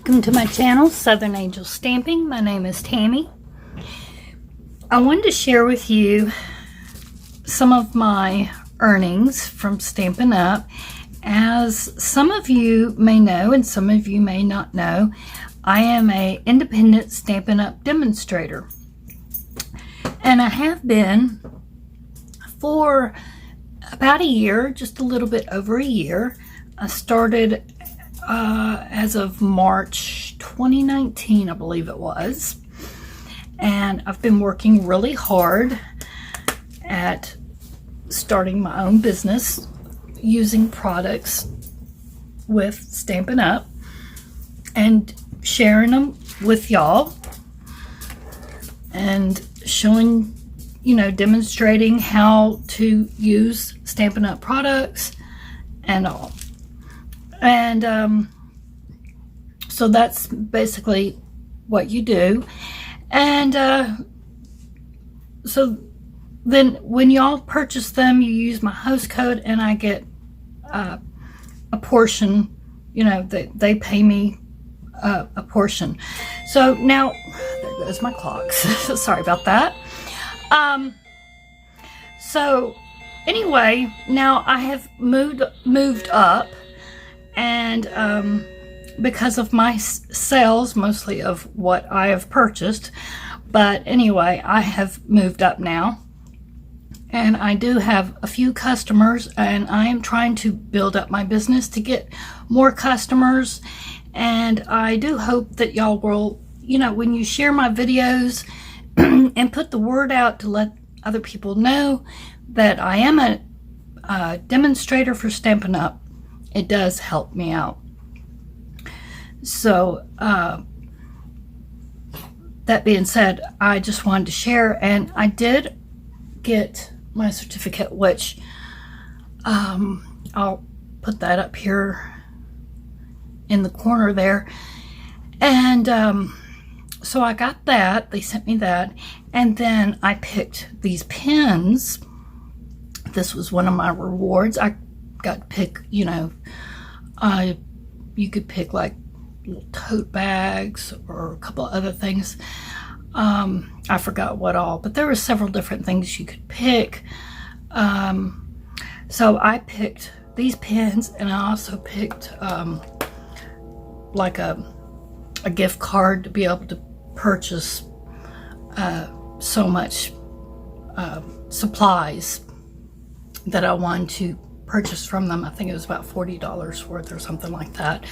Welcome to my channel, Southern Angel Stamping. My name is Tammy. I wanted to share with you some of my earnings from Stampin' Up. As some of you may know and some of you may not know, I am an independent Stampin' Up demonstrator. And I have been for about a year, just a little bit over a year. I started as of March 2019, I believe it was. And I've been working really hard at starting my own business using products with Stampin' Up and sharing them with y'all and showing, demonstrating how to use Stampin' Up products and all. And so that's basically what you do. And so then when y'all purchase them, you use my host code and I get a portion, they pay me a portion. So now, there goes my clock. Sorry about that. So anyway, now I have moved up. And because of my sales, mostly of what I have purchased, but anyway, I have moved up now, and I do have a few customers, and I am trying to build up my business to get more customers. And I do hope that y'all will, when you share my videos and put the word out to let other people know that I am a demonstrator for Stampin' Up, it does help me out. So that being said, I just wanted to share, and I did get my certificate, which I'll put that up here in the corner there. And so I got that. They sent me that, and then I picked these pins. This was one of my rewards. I got to pick, you could pick like little tote bags or a couple other things. I forgot what all, but there were several different things you could pick. So I picked these pins, and I also picked like a gift card to be able to purchase so much supplies that I wanted to purchase from them. I think it was about $40 worth or something like that.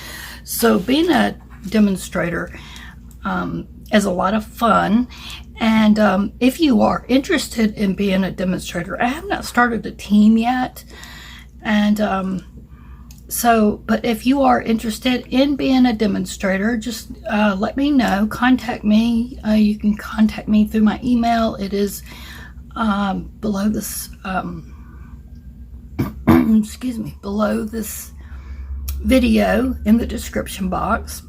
So being a demonstrator is a lot of fun. And if you are interested in being a demonstrator, I have not started a team yet. And but if you are interested in being a demonstrator, just let me know. Contact me. You can contact me through my email. It is below this below this video in the description box,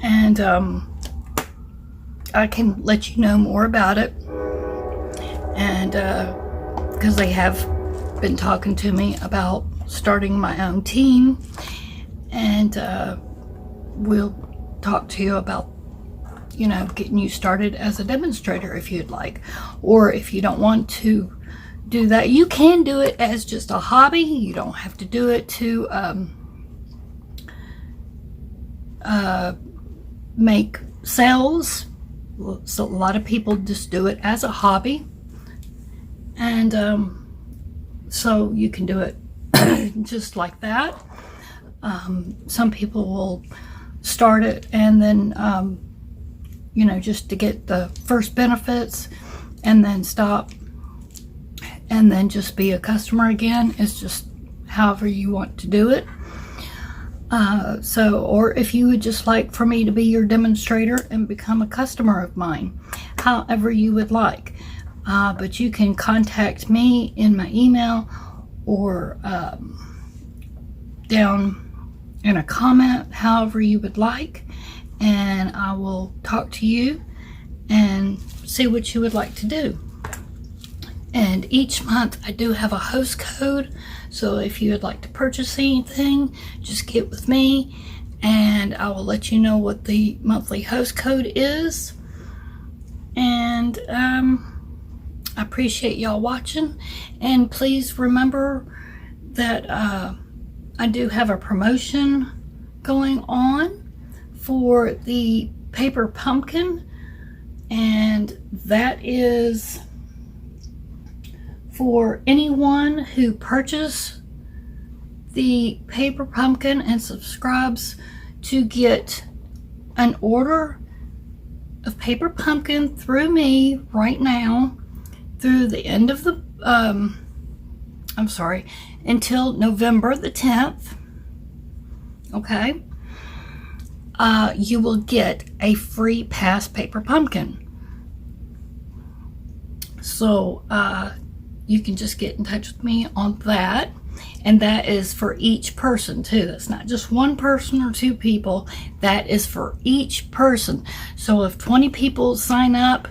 and I can let you know more about it. And because they have been talking to me about starting my own team, and we'll talk to you about getting you started as a demonstrator if you'd like. Or if you don't want to do that, you can do it as just a hobby. You don't have to do it to make sales. So a lot of people just do it as a hobby, and so you can do it just like that. Some people will start it and then just to get the first benefits and then stop and then just be a customer again. It's just however you want to do it. Or if you would just like for me to be your demonstrator and become a customer of mine, however you would like. But you can contact me in my email or down in a comment, however you would like, and I will talk to you and see what you would like to do. And each month I do have a host code, so if you would like to purchase anything, just get with me and I will let you know what the monthly host code is. And I appreciate y'all watching, and please remember that I do have a promotion going on for the paper pumpkin, and that is for anyone who purchases the paper pumpkin and subscribes to get an order of paper pumpkin through me right now through the end of the until November the 10th. Okay, you will get a free past paper pumpkin. So you can just get in touch with me on that, and that is for each person too. That's not just one person or two people, that is for each person. So if 20 people sign up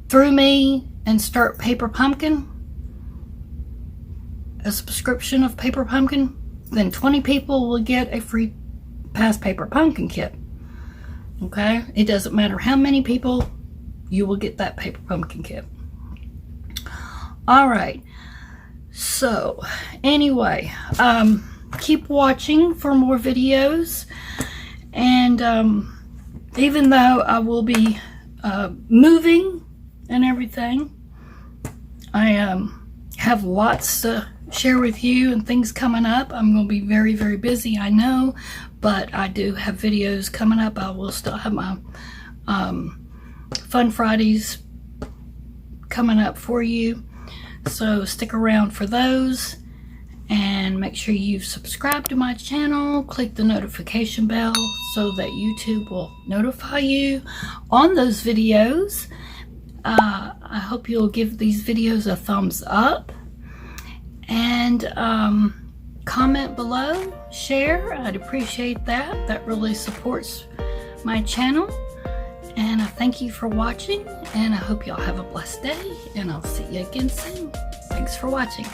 through me and start paper pumpkin, a subscription of paper pumpkin, then 20 people will get a free past paper pumpkin kit. Okay, it doesn't matter how many people, you will get that paper pumpkin kit. All right, so anyway, keep watching for more videos, and even though I will be moving and everything, I have lots to share with you and things coming up. I'm going to be very, very busy, I know, but I do have videos coming up. I will still have my Fun Fridays coming up for you, so stick around for those, and make sure you subscribe to my channel, click the notification bell so that YouTube will notify you on those videos. I hope you'll give these videos a thumbs up, and comment below, share. I'd appreciate that. That really supports my channel. And I thank you for watching, and I hope y'all have a blessed day, and I'll see you again soon. Thanks for watching.